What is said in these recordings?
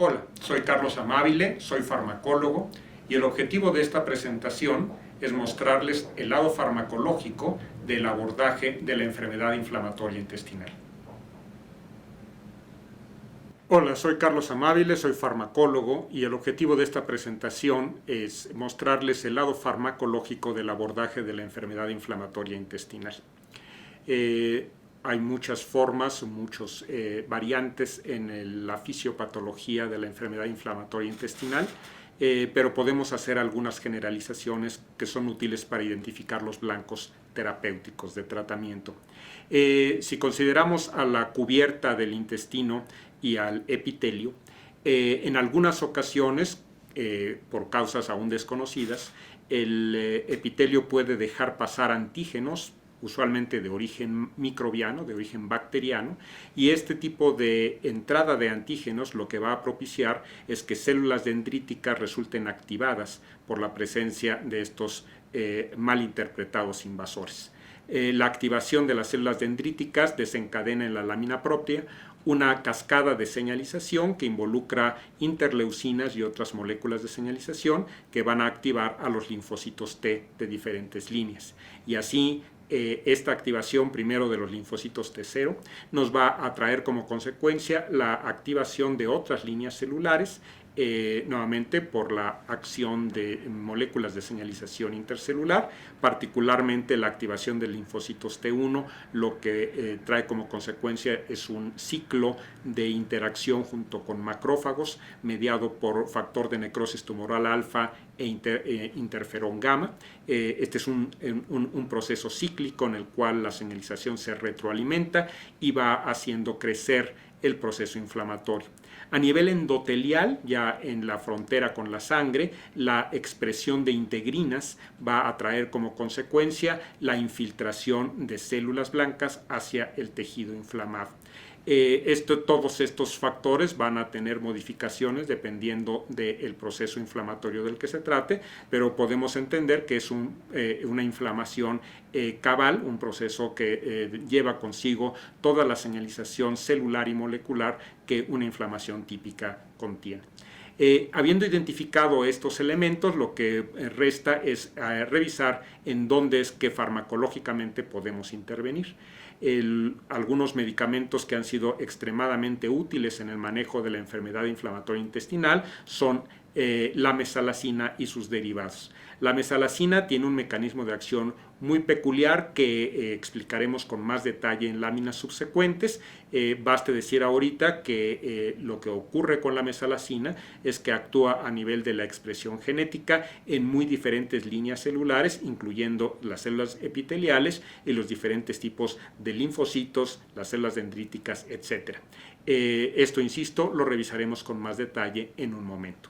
Hola, soy Carlos Amabile, soy farmacólogo y el objetivo de esta presentación es mostrarles el lado farmacológico del abordaje de la enfermedad inflamatoria intestinal. Hola, soy Carlos Amabile, soy farmacólogo y el objetivo de esta presentación es mostrarles el lado farmacológico del abordaje de la enfermedad inflamatoria intestinal. Hay muchas formas, muchas variantes en la fisiopatología de la enfermedad inflamatoria intestinal, pero podemos hacer algunas generalizaciones que son útiles para identificar los blancos terapéuticos de tratamiento. Si consideramos a la cubierta del intestino y al epitelio, en algunas ocasiones, por causas aún desconocidas, el epitelio puede dejar pasar antígenos, usualmente de origen microbiano, de origen bacteriano, y este tipo de entrada de antígenos lo que va a propiciar es que células dendríticas resulten activadas por la presencia de estos malinterpretados invasores. La activación de las células dendríticas desencadena en la lámina propia una cascada de señalización que involucra interleucinas y otras moléculas de señalización que van a activar a los linfocitos T de diferentes líneas. Y así esta activación primero de los linfocitos T0 nos va a traer como consecuencia la activación de otras líneas celulares, nuevamente por la acción de moléculas de señalización intercelular, particularmente la activación de linfocitos T1, lo que trae como consecuencia es un ciclo de interacción junto con macrófagos mediado por factor de necrosis tumoral alfa e interferón gamma. Este es un proceso cíclico en el cual la señalización se retroalimenta y va haciendo crecer el proceso inflamatorio. A nivel endotelial, ya en la frontera con la sangre, la expresión de integrinas va a traer como consecuencia la infiltración de células blancas hacia el tejido inflamado. Todos estos factores van a tener modificaciones dependiendo del proceso inflamatorio del que se trate, pero podemos entender que es una inflamación cabal, un proceso que lleva consigo toda la señalización celular y molecular que una inflamación típica contiene. Habiendo identificado estos elementos, lo que resta es revisar en dónde es que farmacológicamente podemos intervenir. Algunos medicamentos que han sido extremadamente útiles en el manejo de la enfermedad inflamatoria intestinal son la mesalazina y sus derivados. La mesalazina tiene un mecanismo de acción muy peculiar que explicaremos con más detalle en láminas subsecuentes. Baste decir ahorita que lo que ocurre con la mesalazina es que actúa a nivel de la expresión genética en muy diferentes líneas celulares, incluyendo las células epiteliales y los diferentes tipos de linfocitos, las células dendríticas, etc. Esto, insisto, lo revisaremos con más detalle en un momento.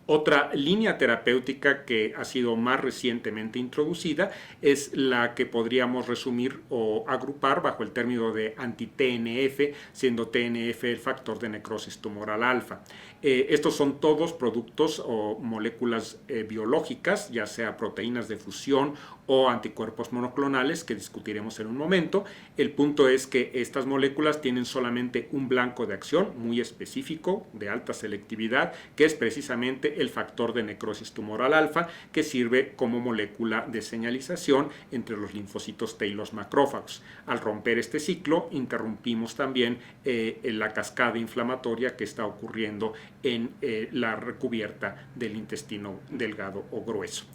Otra línea terapéutica que ha sido más recientemente introducida es la que podríamos resumir o agrupar bajo el término de anti-TNF, siendo TNF el factor de necrosis tumoral alfa. Estos son todos productos o moléculas biológicas, ya sea proteínas de fusión o anticuerpos monoclonales, que discutiremos en un momento. El punto es que estas moléculas tienen solamente un blanco de acción muy específico, de alta selectividad, que es precisamente el factor de necrosis tumoral alfa, que sirve como molécula de señalización entre los linfocitos T y los macrófagos. Al romper este ciclo, interrumpimos también la cascada inflamatoria que está ocurriendo en la recubierta del intestino delgado o grueso.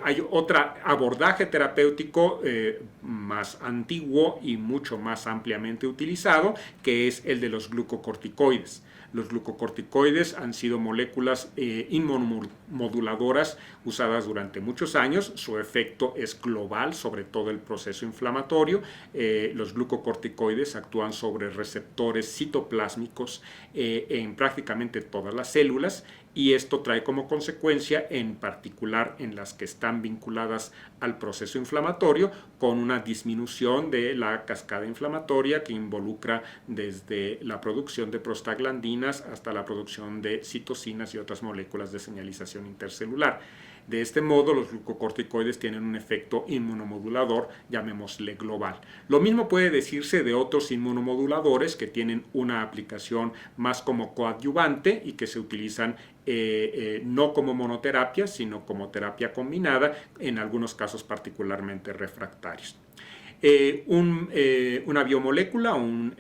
Hay otro abordaje terapéutico más antiguo y mucho más ampliamente utilizado, que es el de los glucocorticoides. Los glucocorticoides han sido moléculas inmunomoduladoras usadas durante muchos años. Su efecto es global sobre todo el proceso inflamatorio. Los glucocorticoides actúan sobre receptores citoplásmicos en prácticamente todas las células, y esto trae como consecuencia, en particular en las que están vinculadas al proceso inflamatorio, con una disminución de la cascada inflamatoria que involucra desde la producción de prostaglandinas hasta la producción de citocinas y otras moléculas de señalización intercelular. De este modo, los glucocorticoides tienen un efecto inmunomodulador, llamémosle global. Lo mismo puede decirse de otros inmunomoduladores que tienen una aplicación más como coadyuvante y que se utilizan no como monoterapia, sino como terapia combinada, en algunos casos particularmente refractarios. Una biomolécula, un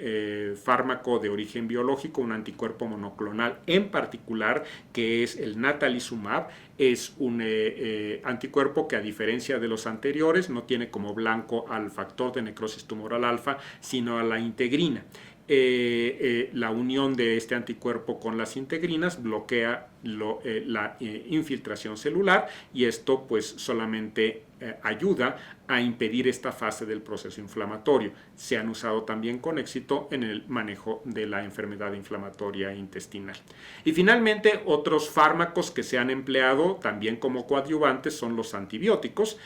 fármaco de origen biológico, un anticuerpo monoclonal en particular, que es el natalizumab, es un anticuerpo que, a diferencia de los anteriores, no tiene como blanco al factor de necrosis tumoral alfa, sino a la integrina. La unión de este anticuerpo con las integrinas bloquea la infiltración celular, y esto pues solamente ayuda a impedir esta fase del proceso inflamatorio. Se han usado también con éxito en el manejo de la enfermedad inflamatoria intestinal. Y finalmente, otros fármacos que se han empleado también como coadyuvantes son los antibióticos,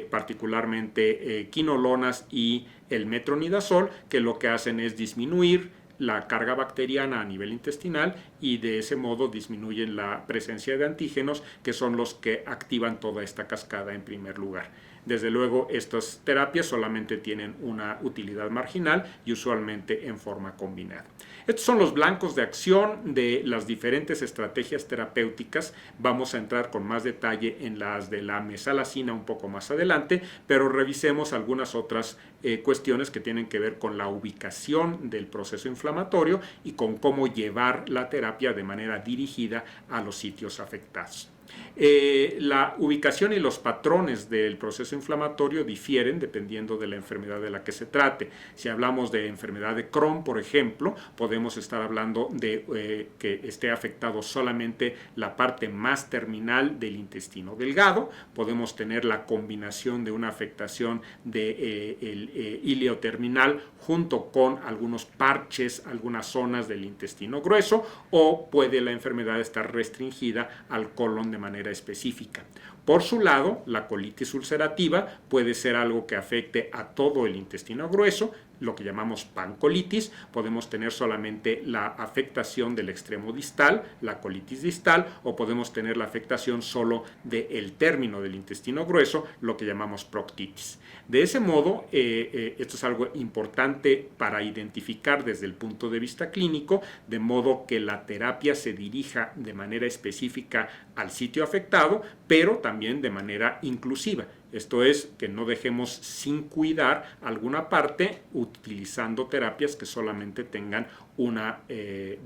particularmente quinolonas y el metronidazol, que lo que hacen es disminuir la carga bacteriana a nivel intestinal y de ese modo disminuyen la presencia de antígenos, que son los que activan toda esta cascada en primer lugar. Desde luego, estas terapias solamente tienen una utilidad marginal y usualmente en forma combinada. Estos son los blancos de acción de las diferentes estrategias terapéuticas. Vamos a entrar con más detalle en las de la mesalazina un poco más adelante, pero revisemos algunas otras cuestiones que tienen que ver con la ubicación del proceso inflamatorio y con cómo llevar la terapia de manera dirigida a los sitios afectados. La ubicación y los patrones del proceso inflamatorio difieren dependiendo de la enfermedad de la que se trate. Si hablamos de enfermedad de Crohn, por ejemplo, podemos estar hablando de que esté afectado solamente la parte más terminal del intestino delgado. Podemos tener la combinación de una afectación del ilio terminal junto con algunos parches, algunas zonas del intestino grueso, o puede la enfermedad estar restringida al colon de manera específica. Por su lado, la colitis ulcerativa puede ser algo que afecte a todo el intestino grueso, lo que llamamos pancolitis. Podemos tener solamente la afectación del extremo distal, la colitis distal, o podemos tener la afectación solo del término del intestino grueso, lo que llamamos proctitis. De ese modo, esto es algo importante para identificar desde el punto de vista clínico, de modo que la terapia se dirija de manera específica al sitio afectado, pero también de manera inclusiva. Esto es, que no dejemos sin cuidar alguna parte utilizando terapias que solamente tengan un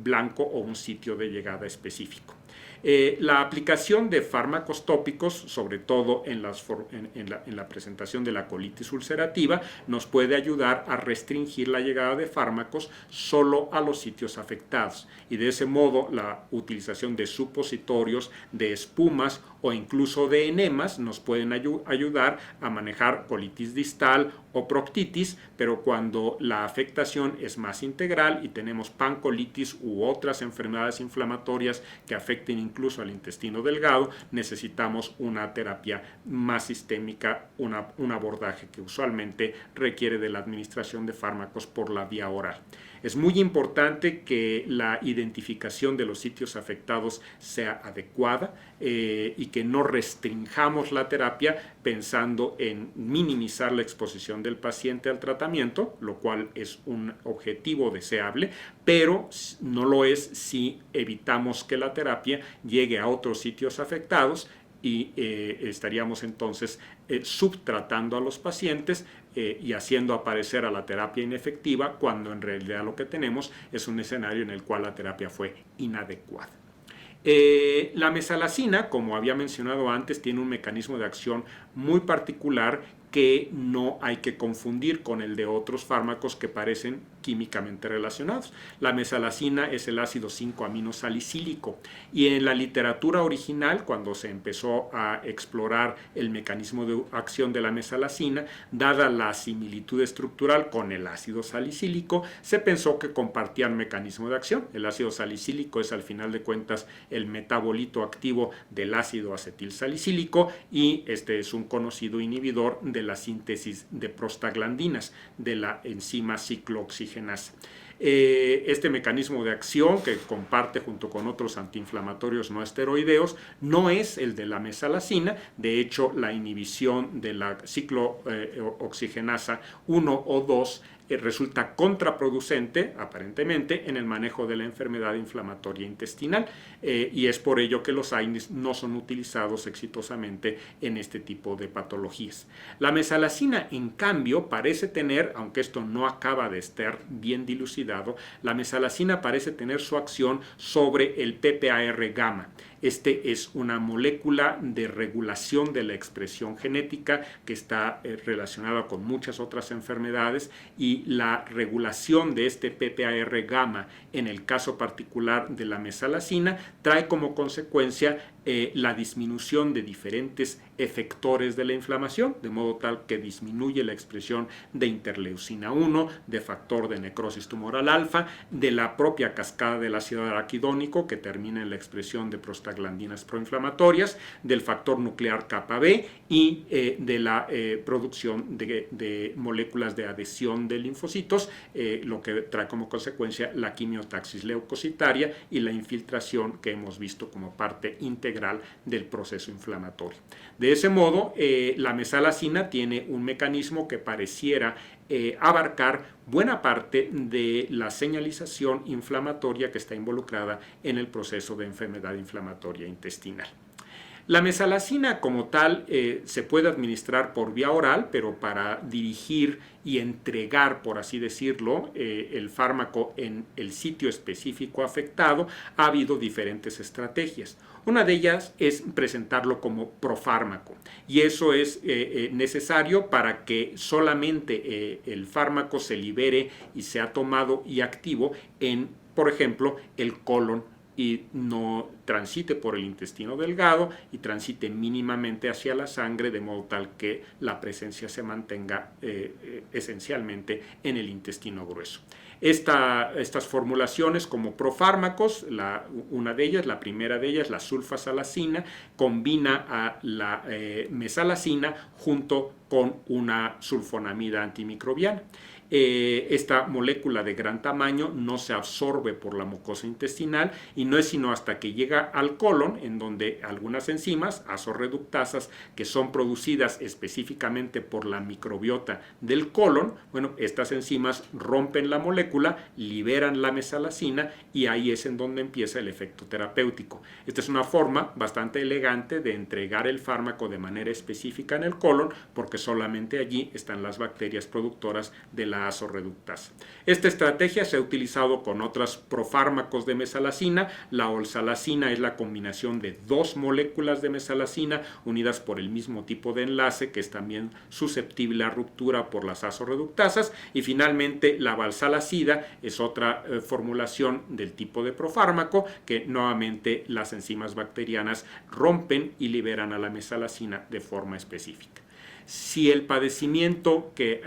blanco o un sitio de llegada específico. La aplicación de fármacos tópicos, sobre todo en la presentación de la colitis ulcerativa, nos puede ayudar a restringir la llegada de fármacos solo a los sitios afectados, y de ese modo la utilización de supositorios, de espumas o incluso de enemas nos pueden ayudar a manejar colitis distal o proctitis, pero cuando la afectación es más integral y tenemos pancolitis u otras enfermedades inflamatorias que afecten incluso al intestino delgado, necesitamos una terapia más sistémica, un abordaje que usualmente requiere de la administración de fármacos por la vía oral. Es muy importante que la identificación de los sitios afectados sea adecuada y que no restringamos la terapia pensando en minimizar la exposición del paciente al tratamiento, lo cual es un objetivo deseable, pero no lo es si evitamos que la terapia llegue a otros sitios afectados y estaríamos entonces subtratando a los pacientes y haciendo aparecer a la terapia inefectiva, cuando en realidad lo que tenemos es un escenario en el cual la terapia fue inadecuada. La mesalazina, como había mencionado antes, tiene un mecanismo de acción muy particular que no hay que confundir con el de otros fármacos que parecen químicamente relacionados. La mesalacina es el ácido 5-aminosalicílico, y en la literatura original, cuando se empezó a explorar el mecanismo de acción de la mesalacina, dada la similitud estructural con el ácido salicílico, se pensó que compartían mecanismo de acción. El ácido salicílico es, al final de cuentas, el metabolito activo del ácido acetilsalicílico, y este es un conocido inhibidor de la síntesis de prostaglandinas de la enzima ciclooxigenasa. Este mecanismo de acción, que comparte junto con otros antiinflamatorios no esteroideos, no es el de la mesalacina. De hecho, la inhibición de la ciclooxigenasa 1 o 2 resulta contraproducente, aparentemente, en el manejo de la enfermedad inflamatoria intestinal, y es por ello que los AINES no son utilizados exitosamente en este tipo de patologías. La mesalacina, en cambio, parece tener, aunque esto no acaba de estar bien dilucidado, la mesalacina parece tener su acción sobre el PPAR-gamma. Este es una molécula de regulación de la expresión genética que está relacionada con muchas otras enfermedades, y la regulación de este PPAR-gamma en el caso particular de la mesalacina trae como consecuencia la disminución de diferentes efectores de la inflamación, de modo tal que disminuye la expresión de interleucina 1, de factor de necrosis tumoral alfa, de la propia cascada del ácido araquidónico, que termina en la expresión de prostaglandinas proinflamatorias, del factor nuclear kappa B, y de la producción de moléculas de adhesión de linfocitos, lo que trae como consecuencia la quimiotaxis leucocitaria y la infiltración que hemos visto como parte integral del proceso inflamatorio. De ese modo, la mesalacina tiene un mecanismo que pareciera abarcar buena parte de la señalización inflamatoria que está involucrada en el proceso de enfermedad inflamatoria intestinal. La mesalacina como tal se puede administrar por vía oral, pero para dirigir y entregar, por así decirlo, el fármaco en el sitio específico afectado, ha habido diferentes estrategias. Una de ellas es presentarlo como profármaco, y eso es necesario para que solamente el fármaco se libere y sea tomado y activo en, por ejemplo, el colon, y no transite por el intestino delgado y transite mínimamente hacia la sangre, de modo tal que la presencia se mantenga esencialmente en el intestino grueso. Estas formulaciones como profármacos, una de ellas, la primera de ellas, la sulfasalacina, combina a la mesalacina junto con una sulfonamida antimicrobiana. Esta molécula de gran tamaño no se absorbe por la mucosa intestinal, y no es sino hasta que llega al colon, en donde algunas enzimas azorreductasas, que son producidas específicamente por la microbiota del colon, bueno, estas enzimas rompen la molécula, liberan la mesalacina, y ahí es en donde empieza el efecto terapéutico. Esta es una forma bastante elegante de entregar el fármaco de manera específica en el colon, porque solamente allí están las bacterias productoras de la azorreductasa. Esta estrategia se ha utilizado con otros profármacos de mesalacina. La olsalacina es la combinación de dos moléculas de mesalacina unidas por el mismo tipo de enlace, que es también susceptible a ruptura por las azorreductasas. Y finalmente la valsalacida es otra formulación del tipo de profármaco, que nuevamente las enzimas bacterianas rompen y liberan a la mesalacina de forma específica. Si el padecimiento que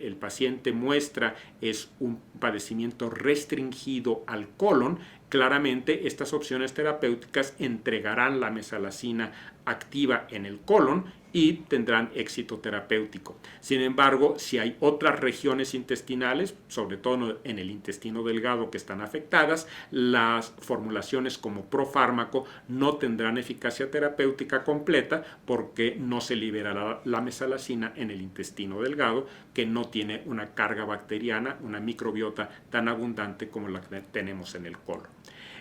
el paciente muestra es un padecimiento restringido al colon, claramente estas opciones terapéuticas entregarán la mesalacina activa en el colon y tendrán éxito terapéutico. Sin embargo, si hay otras regiones intestinales, sobre todo en el intestino delgado, que están afectadas, las formulaciones como profármaco no tendrán eficacia terapéutica completa, porque no se liberará la mesalacina en el intestino delgado, que no tiene una carga bacteriana, una microbiota tan abundante como la que tenemos en el colon.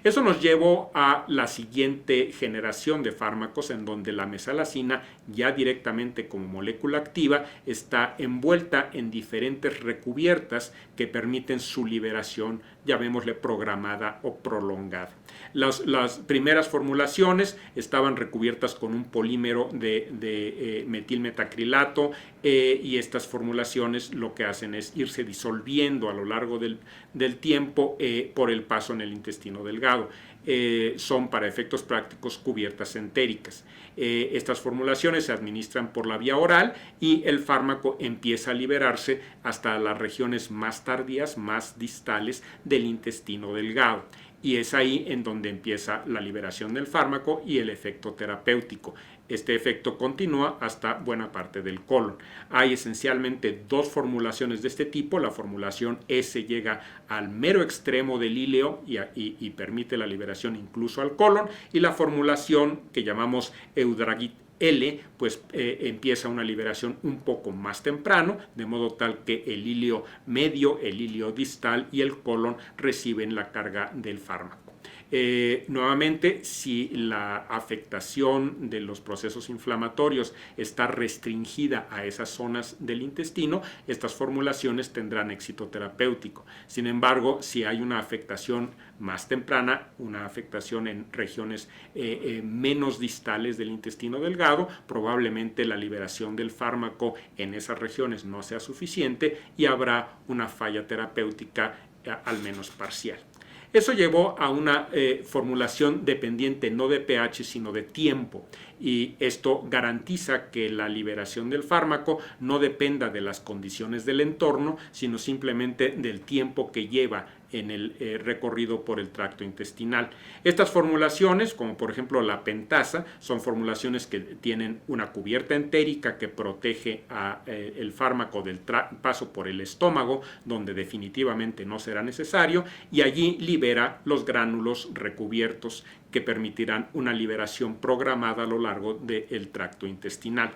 Eso nos llevó a la siguiente generación de fármacos, en donde la mesalacina, ya directamente como molécula activa, está envuelta en diferentes recubiertas que permiten su liberación llamémosle programada o prolongada. Las primeras formulaciones estaban recubiertas con un polímero de metilmetacrilato y estas formulaciones lo que hacen es irse disolviendo a lo largo del tiempo por el paso en el intestino delgado. Son para efectos prácticos cubiertas entéricas. Estas formulaciones se administran por la vía oral y el fármaco empieza a liberarse hasta las regiones más tardías, más distales del intestino delgado. Y es ahí en donde empieza la liberación del fármaco y el efecto terapéutico. Este efecto continúa hasta buena parte del colon. Hay esencialmente dos formulaciones de este tipo. La formulación S llega al mero extremo del íleo y permite la liberación incluso al colon. Y la formulación que llamamos Eudragit L, pues empieza una liberación un poco más temprano, de modo tal que el íleo medio, el íleo distal y el colon reciben la carga del fármaco. Nuevamente, si la afectación de los procesos inflamatorios está restringida a esas zonas del intestino, estas formulaciones tendrán éxito terapéutico. Sin embargo, si hay una afectación más temprana, una afectación en regiones menos distales del intestino delgado, probablemente la liberación del fármaco en esas regiones no sea suficiente y habrá una falla terapéutica al menos parcial. Eso llevó a una formulación dependiente no de pH sino de tiempo, y esto garantiza que la liberación del fármaco no dependa de las condiciones del entorno, sino simplemente del tiempo que lleva en el recorrido por el tracto intestinal. Estas formulaciones, como por ejemplo la pentasa, son formulaciones que tienen una cubierta entérica que protege el fármaco del paso por el estómago, donde definitivamente no será necesario, y allí libera los gránulos recubiertos que permitirán una liberación programada a lo largo del tracto intestinal.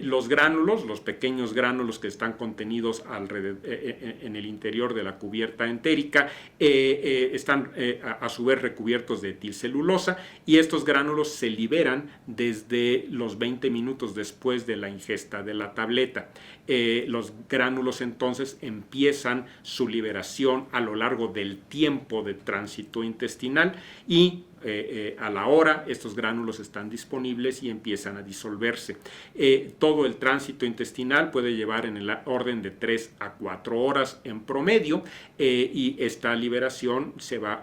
Los gránulos, los pequeños gránulos que están contenidos en el interior de la cubierta entérica, están a su vez recubiertos de etilcelulosa, y estos gránulos se liberan desde los 20 minutos después de la ingesta de la tableta. Los gránulos entonces empiezan su liberación a lo largo del tiempo de tránsito intestinal y a la hora estos gránulos están disponibles y empiezan a disolverse. Todo el tránsito intestinal puede llevar en el orden de 3 a 4 horas en promedio, y esta liberación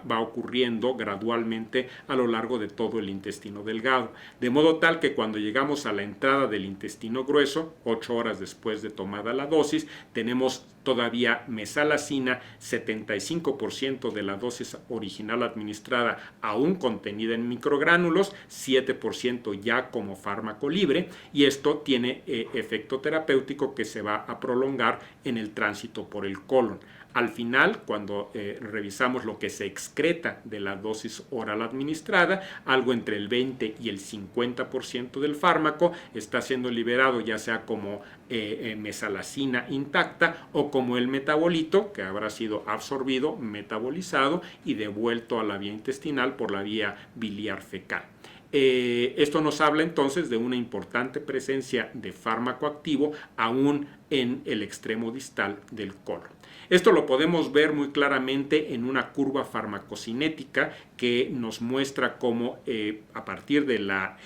va ocurriendo gradualmente a lo largo de todo el intestino delgado, de modo tal que cuando llegamos a la entrada del intestino grueso, 8 horas después de tomada la dosis, tenemos todavía mesalazina, 75% de la dosis original administrada aún contenida en microgránulos, 7% ya como fármaco libre, y esto tiene efecto terapéutico que se va a prolongar en el tránsito por el colon. Al final, cuando revisamos lo que se excreta de la dosis oral administrada, algo entre el 20 y el 50% del fármaco está siendo liberado, ya sea como mesalazina intacta o como el metabolito, que habrá sido absorbido, metabolizado y devuelto a la vía intestinal por la vía biliar fecal. Esto nos habla entonces de una importante presencia de fármaco activo aún en el extremo distal del colon. Esto lo podemos ver muy claramente en una curva farmacocinética que nos muestra cómo a partir de la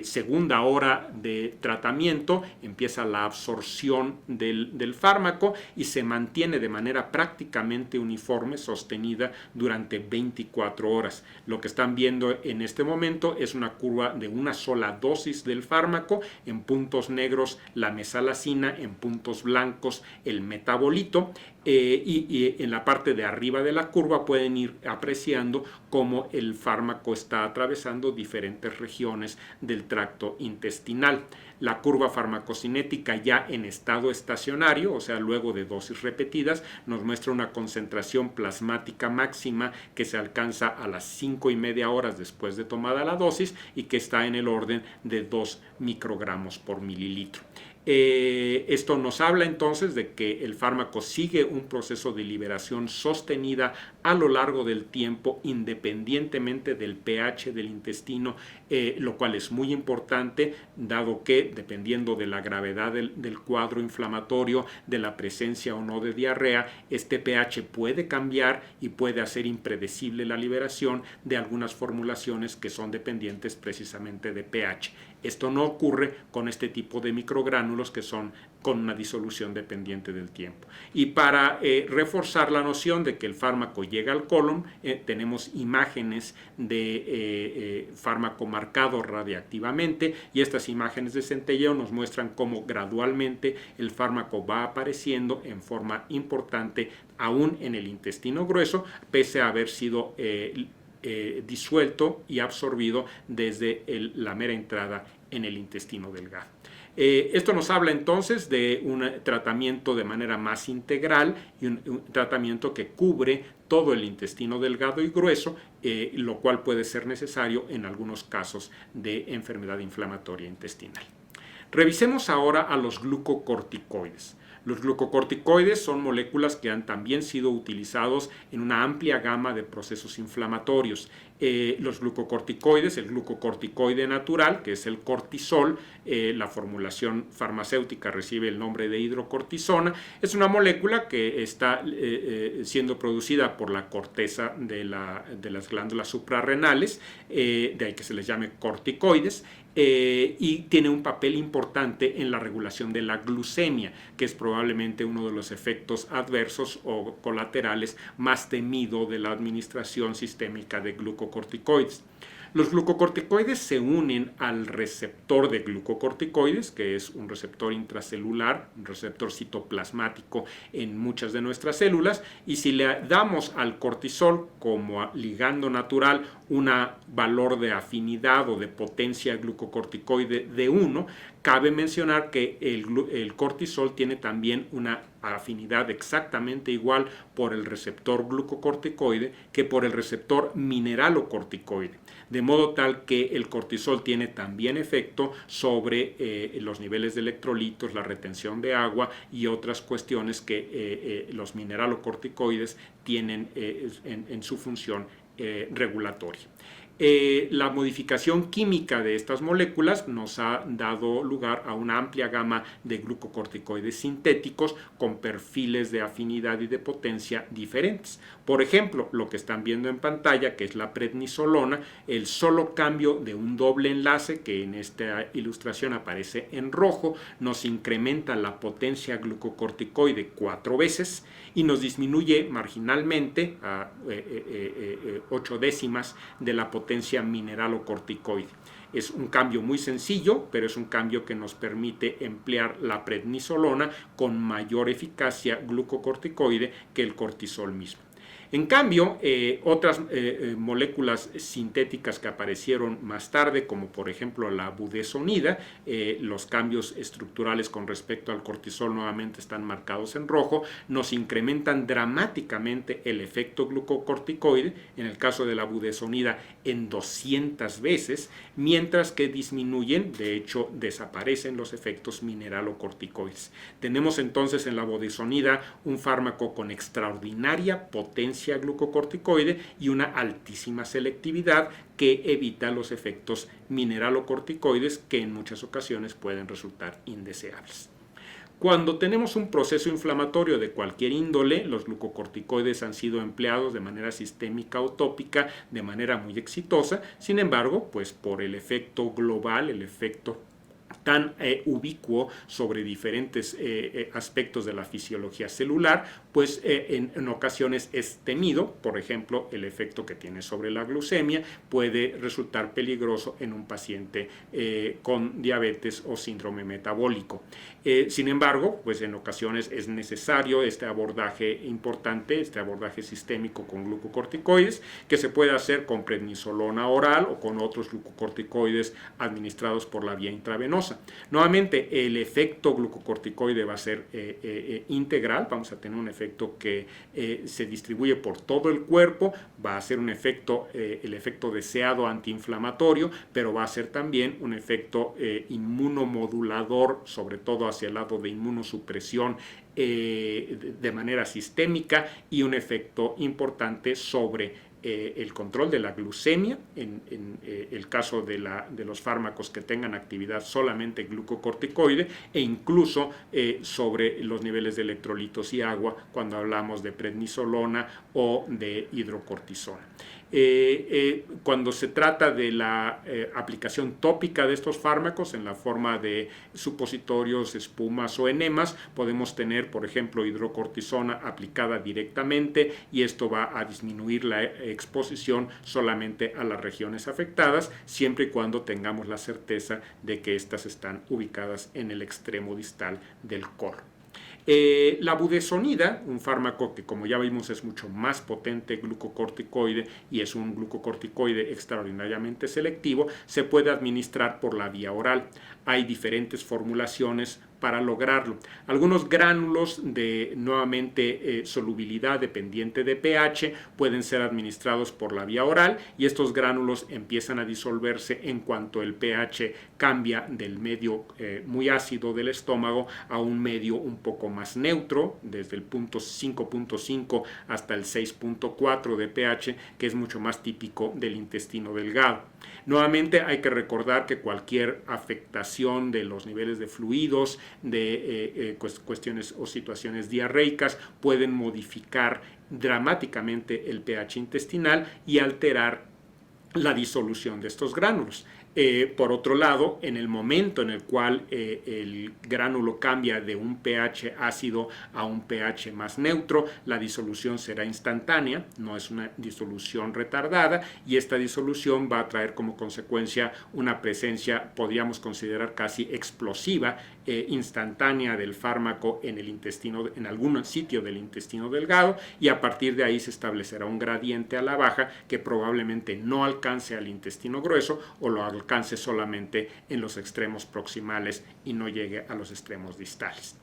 segunda hora de tratamiento empieza la absorción del fármaco y se mantiene de manera prácticamente uniforme, sostenida durante 24 horas. Lo que están viendo en este momento es una curva de una sola dosis del fármaco, en puntos negros la mesalazina, en puntos blancos el metabolito, y en la parte de arriba de la curva pueden ir apreciando cómo el fármaco está atravesando diferentes regiones del tracto intestinal. La curva farmacocinética ya en estado estacionario, o sea, luego de dosis repetidas, nos muestra una concentración plasmática máxima que se alcanza a las 5,5 horas después de tomada la dosis y que está en el orden de 2 microgramos por mililitro. Esto nos habla entonces de que el fármaco sigue un proceso de liberación sostenida a lo largo del tiempo, independientemente del pH del intestino, lo cual es muy importante, dado que dependiendo de la gravedad del cuadro inflamatorio, de la presencia o no de diarrea, este pH puede cambiar y puede hacer impredecible la liberación de algunas formulaciones que son dependientes precisamente de pH. Esto no ocurre con este tipo de microgránulos que son con una disolución dependiente del tiempo. Y para reforzar la noción de que el fármaco llega al colon, tenemos imágenes de fármaco marcado radiactivamente, y estas imágenes de centelleo nos muestran cómo gradualmente el fármaco va apareciendo en forma importante aún en el intestino grueso, pese a haber sido disuelto y absorbido desde la mera entrada en el intestino delgado. Esto nos habla entonces de un tratamiento de manera más integral y un tratamiento que cubre todo el intestino delgado y grueso, lo cual puede ser necesario en algunos casos de enfermedad inflamatoria intestinal. Revisemos ahora a los glucocorticoides. Los glucocorticoides son moléculas que han también sido utilizados en una amplia gama de procesos inflamatorios. Los glucocorticoides, el glucocorticoide natural, que es el cortisol, la formulación farmacéutica recibe el nombre de hidrocortisona, es una molécula que está siendo producida por la corteza de las glándulas suprarrenales, de ahí que se les llame corticoides, y tiene un papel importante en la regulación de la glucemia, que es probablemente uno de los efectos adversos o colaterales más temido de la administración sistémica de glucocorticoides. Los glucocorticoides se unen al receptor de glucocorticoides, que es un receptor intracelular, un receptor citoplasmático en muchas de nuestras células, y si le damos al cortisol como ligando natural un valor de afinidad o de potencia glucocorticoide de 1, cabe mencionar que el cortisol tiene también una afinidad exactamente igual por el receptor glucocorticoide que por el receptor mineralocorticoide, de modo tal que el cortisol tiene también efecto sobre los niveles de electrolitos, la retención de agua y otras cuestiones que los mineralocorticoides tienen en su función regulatoria. La modificación química de estas moléculas nos ha dado lugar a una amplia gama de glucocorticoides sintéticos con perfiles de afinidad y de potencia diferentes. Por ejemplo, lo que están viendo en pantalla, que es la prednisolona, el solo cambio de un doble enlace, que en esta ilustración aparece en rojo, nos incrementa la potencia glucocorticoide 4 veces y nos disminuye marginalmente a 8 décimas de la potencia mineralocorticoide. Es un cambio muy sencillo, pero es un cambio que nos permite emplear la prednisolona con mayor eficacia glucocorticoide que el cortisol mismo. En cambio, otras moléculas sintéticas que aparecieron más tarde, como por ejemplo la budesonida, los cambios estructurales con respecto al cortisol nuevamente están marcados en rojo, nos incrementan dramáticamente el efecto glucocorticoide, en el caso de la budesonida en 200 veces, mientras que disminuyen, de hecho desaparecen los efectos mineralocorticoides. Tenemos entonces en la budesonida un fármaco con extraordinaria potencia glucocorticoide y una altísima selectividad que evita los efectos mineralocorticoides que en muchas ocasiones pueden resultar indeseables. Cuando tenemos un proceso inflamatorio de cualquier índole, los glucocorticoides han sido empleados de manera sistémica o tópica de manera muy exitosa. Sin embargo, pues por el efecto global, el efecto tan ubicuo sobre diferentes aspectos de la fisiología celular, pues en ocasiones es temido. Por ejemplo, el efecto que tiene sobre la glucemia puede resultar peligroso en un paciente con diabetes o síndrome metabólico. Sin embargo, pues en ocasiones es necesario este abordaje importante, este abordaje sistémico con glucocorticoides, que se puede hacer con prednisolona oral o con otros glucocorticoides administrados por la vía intravenosa. intravenosa. Nuevamente, el efecto glucocorticoide va a ser integral, vamos a tener un efecto que se distribuye por todo el cuerpo, va a ser un efecto, el efecto deseado antiinflamatorio, pero va a ser también un efecto inmunomodulador, sobre todo hacia el lado de inmunosupresión de manera sistémica, y un efecto importante sobre el control de la glucemia en el caso de los fármacos que tengan actividad solamente glucocorticoide, e incluso sobre los niveles de electrolitos y agua cuando hablamos de prednisolona o de hidrocortisona. Cuando se trata de la aplicación tópica de estos fármacos en la forma de supositorios, espumas o enemas, podemos tener, por ejemplo, hidrocortisona aplicada directamente, y esto va a disminuir la exposición solamente a las regiones afectadas, siempre y cuando tengamos la certeza de que éstas están ubicadas en el extremo distal del colon. La budesonida, un fármaco que, como ya vimos, es mucho más potente glucocorticoide y es un glucocorticoide extraordinariamente selectivo, se puede administrar por la vía oral. Hay diferentes formulaciones para lograrlo. Algunos gránulos de, nuevamente, solubilidad dependiente de pH pueden ser administrados por la vía oral, y estos gránulos empiezan a disolverse en cuanto el pH cambia del medio muy ácido del estómago a un medio un poco más neutro, desde el punto 5.5 hasta el 6.4 de pH, que es mucho más típico del intestino delgado. Nuevamente, hay que recordar que cualquier afectación de los niveles de fluidos, de cuestiones o situaciones diarreicas, pueden modificar dramáticamente el pH intestinal y alterar la disolución de estos gránulos. Por otro lado, en el momento en el cual el gránulo cambia de un pH ácido a un pH más neutro, la disolución será instantánea, no es una disolución retardada, y esta disolución va a traer como consecuencia una presencia, podríamos considerar casi explosiva, instantánea del fármaco en el intestino, en algún sitio del intestino delgado, y a partir de ahí se establecerá un gradiente a la baja que probablemente no alcance al intestino grueso, o lo alcance solamente en los extremos proximales y no llegue a los extremos distales.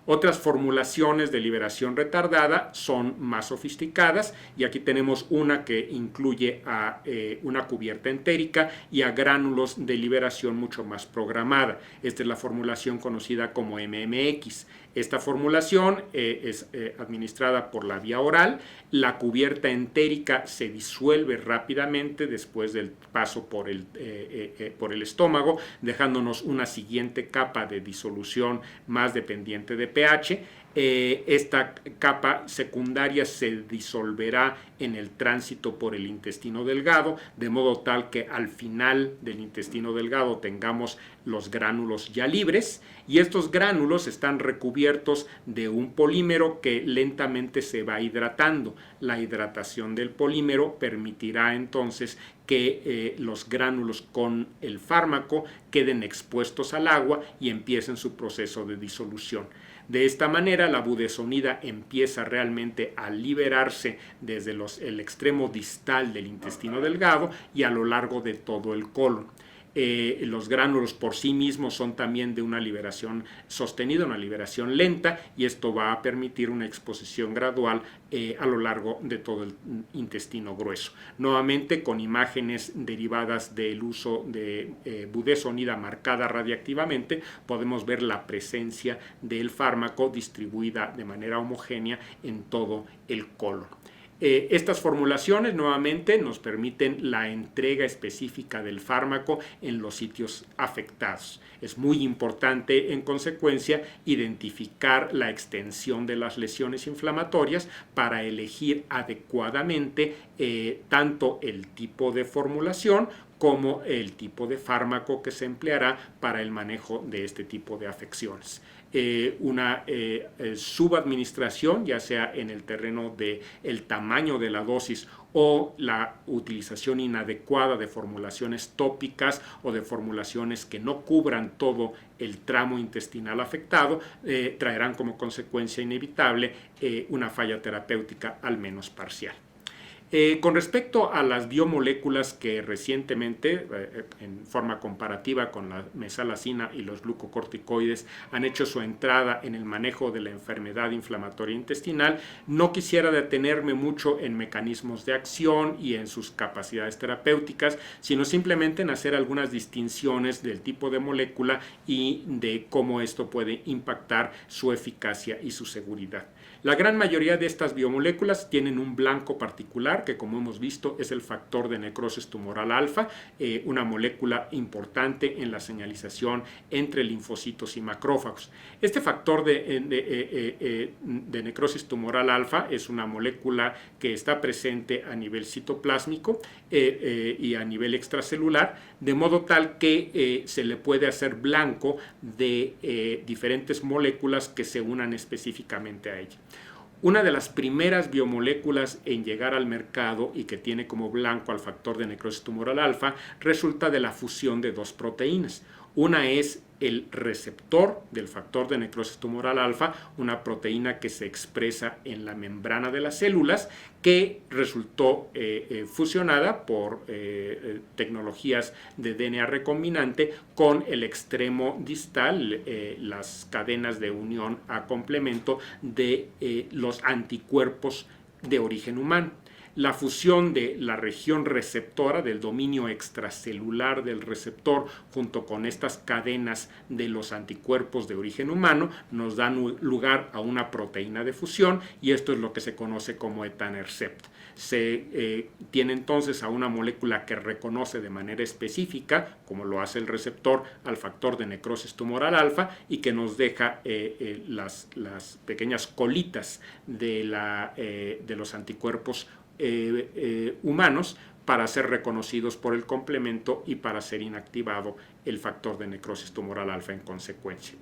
Otras formulaciones de liberación retardada son más sofisticadas, y aquí tenemos una que incluye a una cubierta entérica y a gránulos de liberación mucho más programada. Esta es la formulación conocida como MMX. Esta formulación es administrada por la vía oral. La cubierta entérica se disuelve rápidamente después del paso por el estómago, dejándonos una siguiente capa de disolución más dependiente de pH. Esta capa secundaria se disolverá en el tránsito por el intestino delgado, de modo tal que al final del intestino delgado tengamos los gránulos ya libres, y estos gránulos están recubiertos de un polímero que lentamente se va hidratando. La hidratación del polímero permitirá entonces que los gránulos con el fármaco queden expuestos al agua y empiecen su proceso de disolución. De esta manera, la budesonida empieza realmente a liberarse desde el extremo distal del intestino delgado y a lo largo de todo el colon. Los gránulos por sí mismos son también de una liberación sostenida, una liberación lenta, y esto va a permitir una exposición gradual a lo largo de todo el intestino grueso. Nuevamente, con imágenes derivadas del uso de budesonida marcada radiactivamente, podemos ver la presencia del fármaco distribuida de manera homogénea en todo el colon. Estas formulaciones nuevamente nos permiten la entrega específica del fármaco en los sitios afectados. Es muy importante, en consecuencia, identificar la extensión de las lesiones inflamatorias para elegir adecuadamente tanto el tipo de formulación como el tipo de fármaco que se empleará para el manejo de este tipo de afecciones. Una subadministración, ya sea en el terreno del tamaño de la dosis o la utilización inadecuada de formulaciones tópicas o de formulaciones que no cubran todo el tramo intestinal afectado, traerán como consecuencia inevitable una falla terapéutica al menos parcial. Con respecto a las biomoléculas que recientemente, en forma comparativa con la mesalazina y los glucocorticoides, han hecho su entrada en el manejo de la enfermedad inflamatoria intestinal, no quisiera detenerme mucho en mecanismos de acción y en sus capacidades terapéuticas, sino simplemente en hacer algunas distinciones del tipo de molécula y de cómo esto puede impactar su eficacia y su seguridad. La gran mayoría de estas biomoléculas tienen un blanco particular que, como hemos visto, es el factor de necrosis tumoral alfa, una molécula importante en la señalización entre linfocitos y macrófagos. Este factor de necrosis tumoral alfa es una molécula que está presente a nivel citoplásmico y a nivel extracelular, de modo tal que se le puede hacer blanco de diferentes moléculas que se unan específicamente a ella. Una de las primeras biomoléculas en llegar al mercado y que tiene como blanco al factor de necrosis tumoral alfa resulta de la fusión de dos proteínas. Una es el receptor del factor de necrosis tumoral alfa, una proteína que se expresa en la membrana de las células, que resultó fusionada por tecnologías de DNA recombinante con el extremo distal, las cadenas de unión a complemento de los anticuerpos de origen humano. La fusión de la región receptora, del dominio extracelular del receptor, junto con estas cadenas de los anticuerpos de origen humano, nos dan lugar a una proteína de fusión, y esto es lo que se conoce como etanercept. Se tiene entonces a una molécula que reconoce de manera específica, como lo hace el receptor, al factor de necrosis tumoral alfa, y que nos deja las pequeñas colitas de los anticuerpos humanos para ser reconocidos por el complemento y para ser inactivado el factor de necrosis tumoral alfa en consecuencia.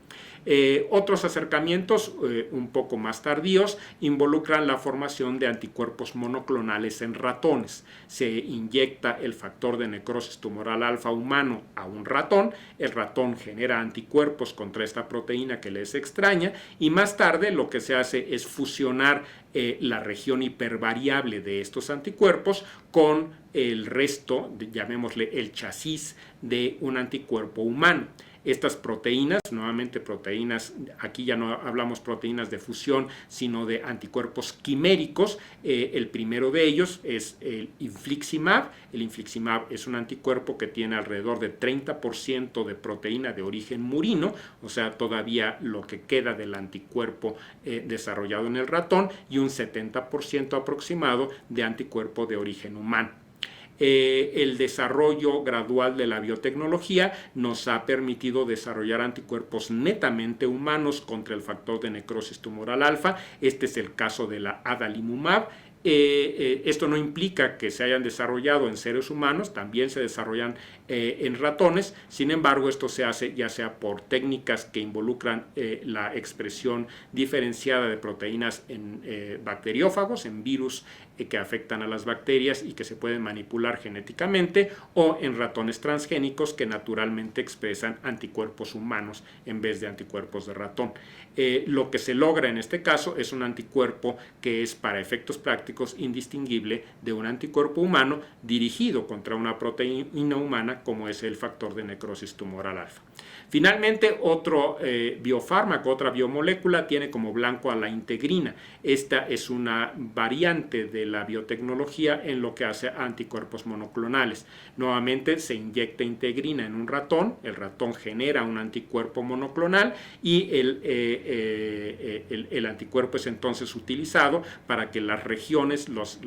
Otros acercamientos un poco más tardíos involucran la formación de anticuerpos monoclonales en ratones. Se inyecta el factor de necrosis tumoral alfa humano a un ratón, el ratón genera anticuerpos contra esta proteína que le es extraña, y más tarde lo que se hace es fusionar la región hipervariable de estos anticuerpos con el resto, llamémosle el chasis de un anticuerpo humano. Estas proteínas, nuevamente proteínas, aquí ya no hablamos proteínas de fusión, sino de anticuerpos quiméricos. El primero de ellos es el infliximab. El infliximab es un anticuerpo que tiene alrededor de 30% de proteína de origen murino, o sea, todavía lo que queda del anticuerpo desarrollado en el ratón, y un 70% aproximado de anticuerpo de origen humano. El desarrollo gradual de la biotecnología nos ha permitido desarrollar anticuerpos netamente humanos contra el factor de necrosis tumoral alfa. Este es el caso de la adalimumab. Esto no implica que se hayan desarrollado en seres humanos, también se desarrollan en ratones. Sin embargo, esto se hace ya sea por técnicas que involucran la expresión diferenciada de proteínas en bacteriófagos, en virus que afectan a las bacterias y que se pueden manipular genéticamente, o en ratones transgénicos que naturalmente expresan anticuerpos humanos en vez de anticuerpos de ratón. Lo que se logra en este caso es un anticuerpo que es, para efectos prácticos, indistinguible de un anticuerpo humano dirigido contra una proteína humana como es el factor de necrosis tumoral alfa. Finalmente, otro biofármaco, otra biomolécula, tiene como blanco a la integrina. Esta es una variante de la biotecnología en lo que hace a anticuerpos monoclonales. Nuevamente se inyecta integrina en un ratón, el ratón genera un anticuerpo monoclonal y el anticuerpo es entonces utilizado para que las regiones, los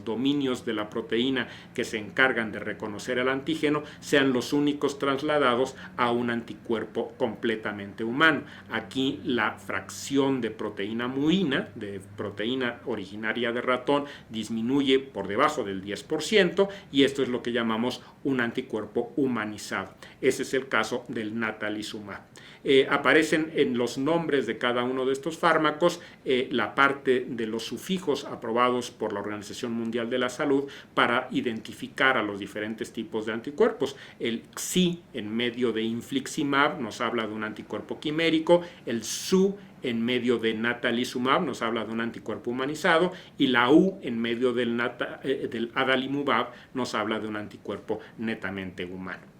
dominios de la proteína que se encargan de reconocer el antígeno sean los únicos trasladados a un anticuerpo completamente humano. Aquí la fracción de proteína murina, de proteína originaria de ratón, disminuye por debajo del 10%, y esto es lo que llamamos un anticuerpo humanizado. Ese es el caso del natalizumab. Aparecen en los nombres de cada uno de estos fármacos la parte de los sufijos aprobados por la Organización Mundial de la Salud para identificar a los diferentes tipos de anticuerpos. El XI en medio de infliximab nos habla de un anticuerpo quimérico, el SU en medio de natalizumab nos habla de un anticuerpo humanizado, y la U en medio del adalimumab nos habla de un anticuerpo netamente humano.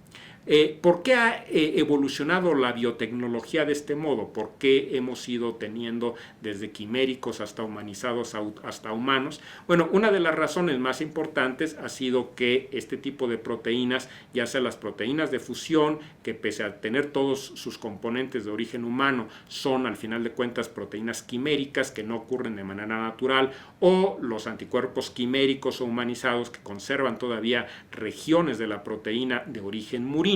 ¿Por qué ha evolucionado la biotecnología de este modo? ¿Por qué hemos ido teniendo desde quiméricos hasta humanizados hasta humanos? Bueno, una de las razones más importantes ha sido que este tipo de proteínas, ya sea las proteínas de fusión, que pese a tener todos sus componentes de origen humano, son al final de cuentas proteínas quiméricas que no ocurren de manera natural, o los anticuerpos quiméricos o humanizados que conservan todavía regiones de la proteína de origen murino.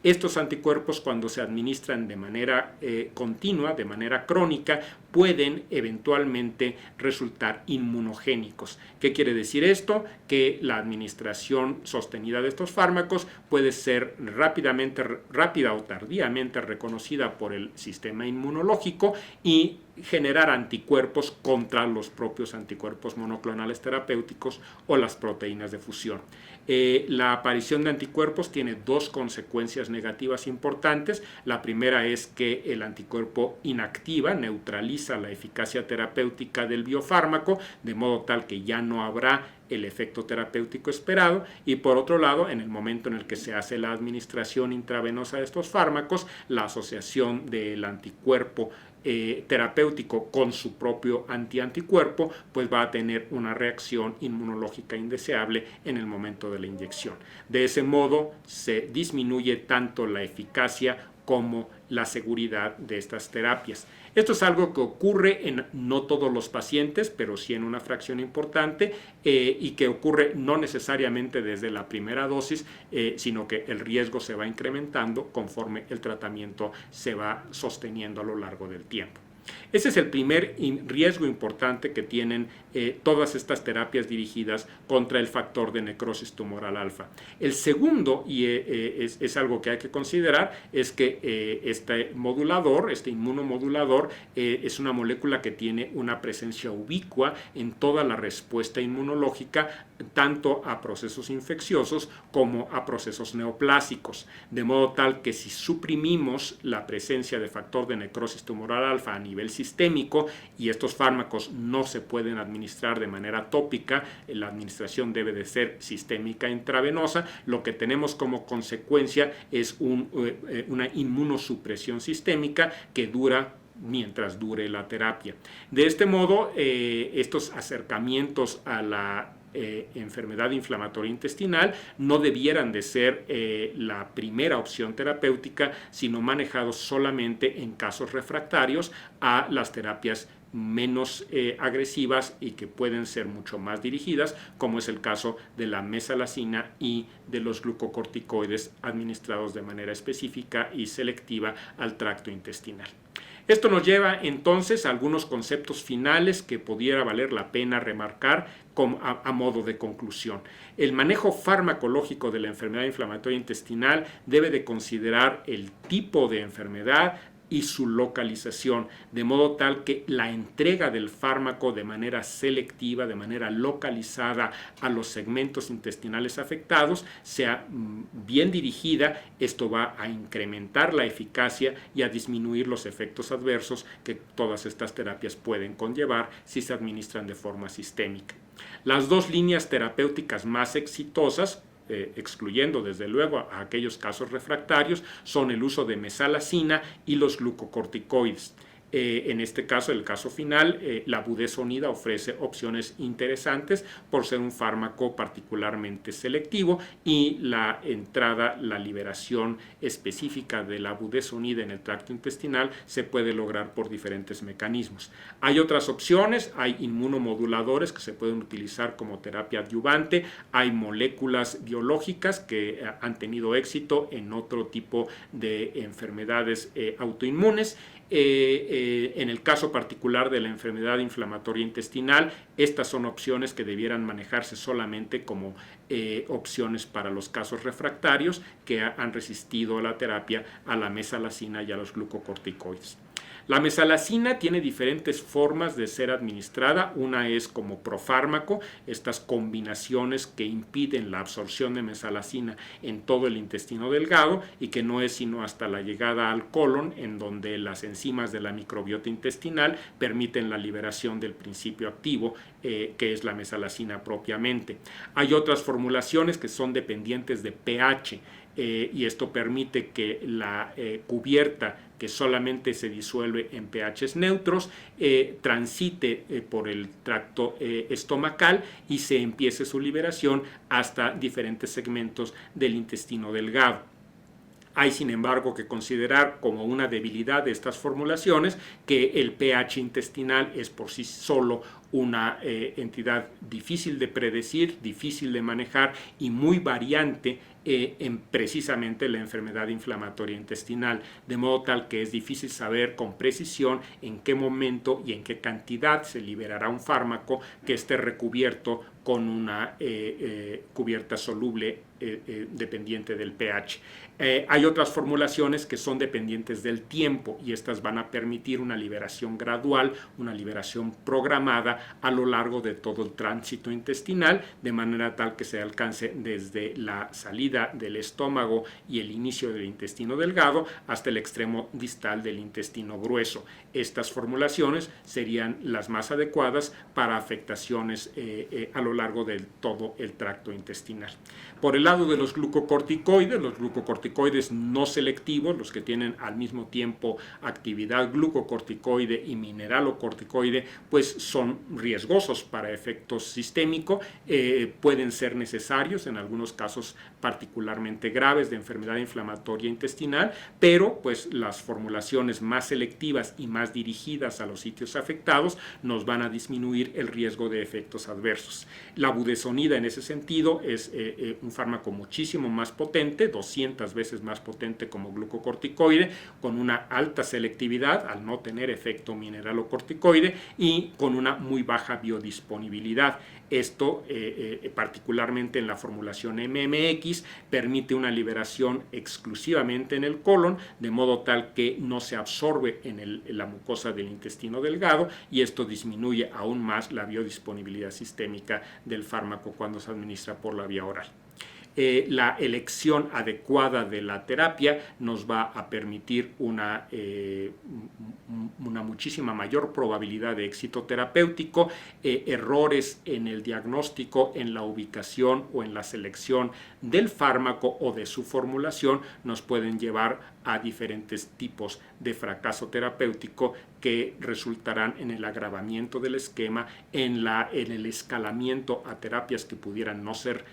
Estos anticuerpos, cuando se administran de manera continua, de manera crónica, pueden eventualmente resultar inmunogénicos. ¿Qué quiere decir esto? Que la administración sostenida de estos fármacos puede ser rápida o tardíamente reconocida por el sistema inmunológico y generar anticuerpos contra los propios anticuerpos monoclonales terapéuticos o las proteínas de fusión. La aparición de anticuerpos tiene dos consecuencias negativas importantes. La primera es que el anticuerpo inactiva, neutraliza la eficacia terapéutica del biofármaco, de modo tal que ya no habrá el efecto terapéutico esperado, y por otro lado, en el momento en el que se hace la administración intravenosa de estos fármacos, la asociación del anticuerpo terapéutico con su propio antianticuerpo, pues va a tener una reacción inmunológica indeseable en el momento de la inyección. De ese modo se disminuye tanto la eficacia como la seguridad de estas terapias. Esto es algo que ocurre en no todos los pacientes, pero sí en una fracción importante, y que ocurre no necesariamente desde la primera dosis, sino que el riesgo se va incrementando conforme el tratamiento se va sosteniendo a lo largo del tiempo. Ese es el primer riesgo importante que tienen todas estas terapias dirigidas contra el factor de necrosis tumoral alfa. El segundo, y es algo que hay que considerar, es que este modulador, este inmunomodulador, es una molécula que tiene una presencia ubicua en toda la respuesta inmunológica, tanto a procesos infecciosos como a procesos neoplásicos, de modo tal que si suprimimos la presencia de factor de necrosis tumoral alfa a nivel sistémico, y estos fármacos no se pueden administrar de manera tópica, la administración debe de ser sistémica intravenosa, lo que tenemos como consecuencia es una inmunosupresión sistémica que dura mientras dure la terapia. De este modo, estos acercamientos a la enfermedad inflamatoria intestinal no debieran de ser la primera opción terapéutica, sino manejados solamente en casos refractarios a las terapias menos agresivas y que pueden ser mucho más dirigidas, como es el caso de la mesalazina y de los glucocorticoides administrados de manera específica y selectiva al tracto intestinal. Esto nos lleva entonces a algunos conceptos finales que pudiera valer la pena remarcar a modo de conclusión. El manejo farmacológico de la enfermedad inflamatoria intestinal debe de considerar el tipo de enfermedad y su localización, de modo tal que la entrega del fármaco de manera selectiva, de manera localizada a los segmentos intestinales afectados, sea bien dirigida. Esto va a incrementar la eficacia y a disminuir los efectos adversos que todas estas terapias pueden conllevar si se administran de forma sistémica. Las dos líneas terapéuticas más exitosas, excluyendo desde luego a aquellos casos refractarios, son el uso de mesalazina y los glucocorticoides. En este caso, el caso final, la budesonida ofrece opciones interesantes por ser un fármaco particularmente selectivo, y la liberación específica de la budesonida en el tracto intestinal se puede lograr por diferentes mecanismos. Hay otras opciones, hay inmunomoduladores que se pueden utilizar como terapia adyuvante, hay moléculas biológicas que han tenido éxito en otro tipo de enfermedades autoinmunes. En el caso particular de la enfermedad inflamatoria intestinal, estas son opciones que debieran manejarse solamente como opciones para los casos refractarios que han resistido la terapia a la mesalazina y a los glucocorticoides. La mesalazina tiene diferentes formas de ser administrada. Una es como profármaco, estas combinaciones que impiden la absorción de mesalazina en todo el intestino delgado y que no es sino hasta la llegada al colon, en donde las enzimas de la microbiota intestinal permiten la liberación del principio activo, que es la mesalazina propiamente. Hay otras formulaciones que son dependientes de pH, y esto permite que la cubierta, que solamente se disuelve en pHs neutros, transite por el tracto estomacal y se empiece su liberación hasta diferentes segmentos del intestino delgado. Hay, sin embargo, que considerar como una debilidad de estas formulaciones que el pH intestinal es por sí solo una entidad difícil de predecir, difícil de manejar y muy variante en precisamente la enfermedad inflamatoria intestinal, de modo tal que es difícil saber con precisión en qué momento y en qué cantidad se liberará un fármaco que esté recubierto con una cubierta soluble dependiente del pH. Hay otras formulaciones que son dependientes del tiempo y estas van a permitir una liberación gradual, una liberación programada a lo largo de todo el tránsito intestinal, de manera tal que se alcance desde la salida del estómago y el inicio del intestino delgado hasta el extremo distal del intestino grueso. Estas formulaciones serían las más adecuadas para afectaciones a lo largo de todo el tracto intestinal. Por el lado de los glucocorticoides no selectivos, los que tienen al mismo tiempo actividad glucocorticoide y mineralocorticoide, pues son riesgosos para efectos sistémicos, pueden ser necesarios en algunos casos particularmente graves de enfermedad inflamatoria intestinal, pero pues las formulaciones más selectivas y más dirigidas a los sitios afectados nos van a disminuir el riesgo de efectos adversos. La budesonida en ese sentido es un fármaco muchísimo más potente, 200 veces más potente como glucocorticoide, con una alta selectividad al no tener efecto mineralocorticoide y con una muy baja biodisponibilidad. Esto, particularmente en la formulación MMX, permite una liberación exclusivamente en el colon, de modo tal que no se absorbe en la mucosa del intestino delgado, y esto disminuye aún más la biodisponibilidad sistémica del fármaco cuando se administra por la vía oral. La elección adecuada de la terapia nos va a permitir una muchísima mayor probabilidad de éxito terapéutico. Errores en el diagnóstico, en la ubicación o en la selección del fármaco o de su formulación nos pueden llevar a diferentes tipos de fracaso terapéutico que resultarán en el agravamiento del esquema, en el escalamiento a terapias que pudieran no ser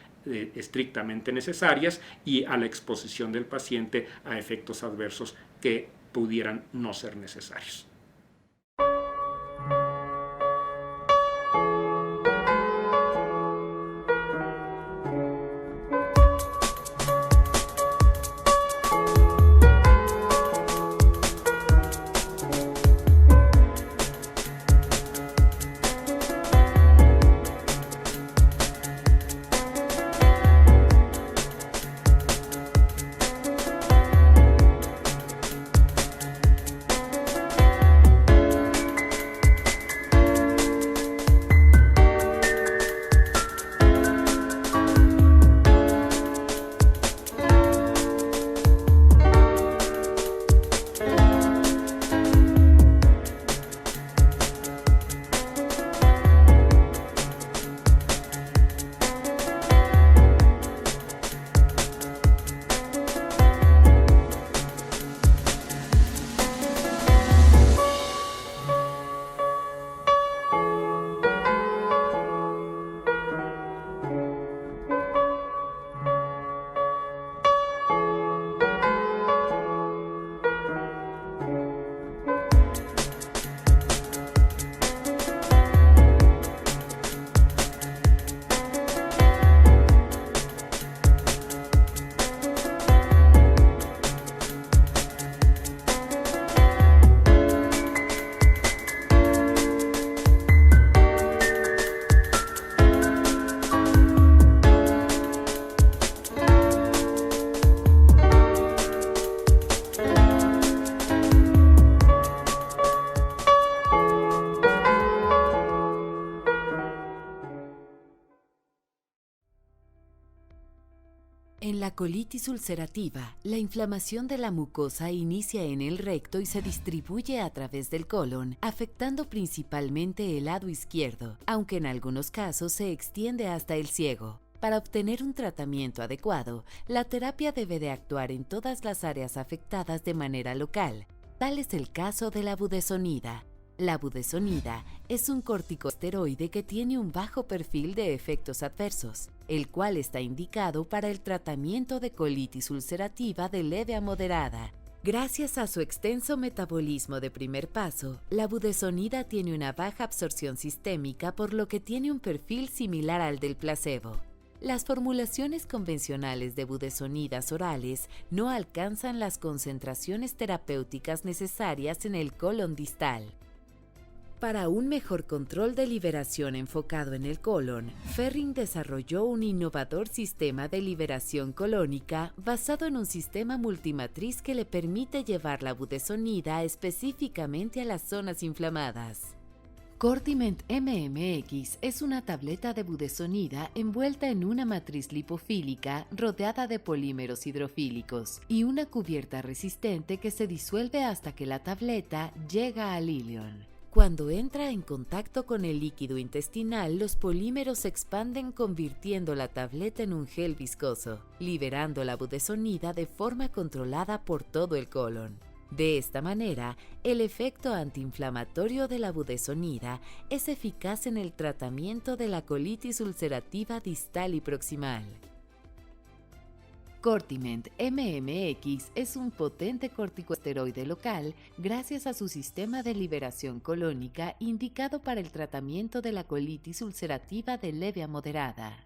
estrictamente necesarias y a la exposición del paciente a efectos adversos que pudieran no ser necesarios. En la colitis ulcerativa, la inflamación de la mucosa inicia en el recto y se distribuye a través del colon, afectando principalmente el lado izquierdo, aunque en algunos casos se extiende hasta el ciego. Para obtener un tratamiento adecuado, la terapia debe de actuar en todas las áreas afectadas de manera local. Tal es el caso de la budesonida. La budesonida es un corticosteroide que tiene un bajo perfil de efectos adversos, el cual está indicado para el tratamiento de colitis ulcerativa de leve a moderada. Gracias a su extenso metabolismo de primer paso, la budesonida tiene una baja absorción sistémica, por lo que tiene un perfil similar al del placebo. Las formulaciones convencionales de budesonidas orales no alcanzan las concentraciones terapéuticas necesarias en el colon distal. Para un mejor control de liberación enfocado en el colon, Ferring desarrolló un innovador sistema de liberación colónica basado en un sistema multimatriz que le permite llevar la budesonida específicamente a las zonas inflamadas. Cortiment MMX es una tableta de budesonida envuelta en una matriz lipofílica rodeada de polímeros hidrofílicos y una cubierta resistente que se disuelve hasta que la tableta llega al ileón. Cuando entra en contacto con el líquido intestinal, los polímeros se expanden convirtiendo la tableta en un gel viscoso, liberando la budesonida de forma controlada por todo el colon. De esta manera, el efecto antiinflamatorio de la budesonida es eficaz en el tratamiento de la colitis ulcerativa distal y proximal. Cortiment MMX es un potente corticosteroide local gracias a su sistema de liberación colónica indicado para el tratamiento de la colitis ulcerativa de leve a moderada.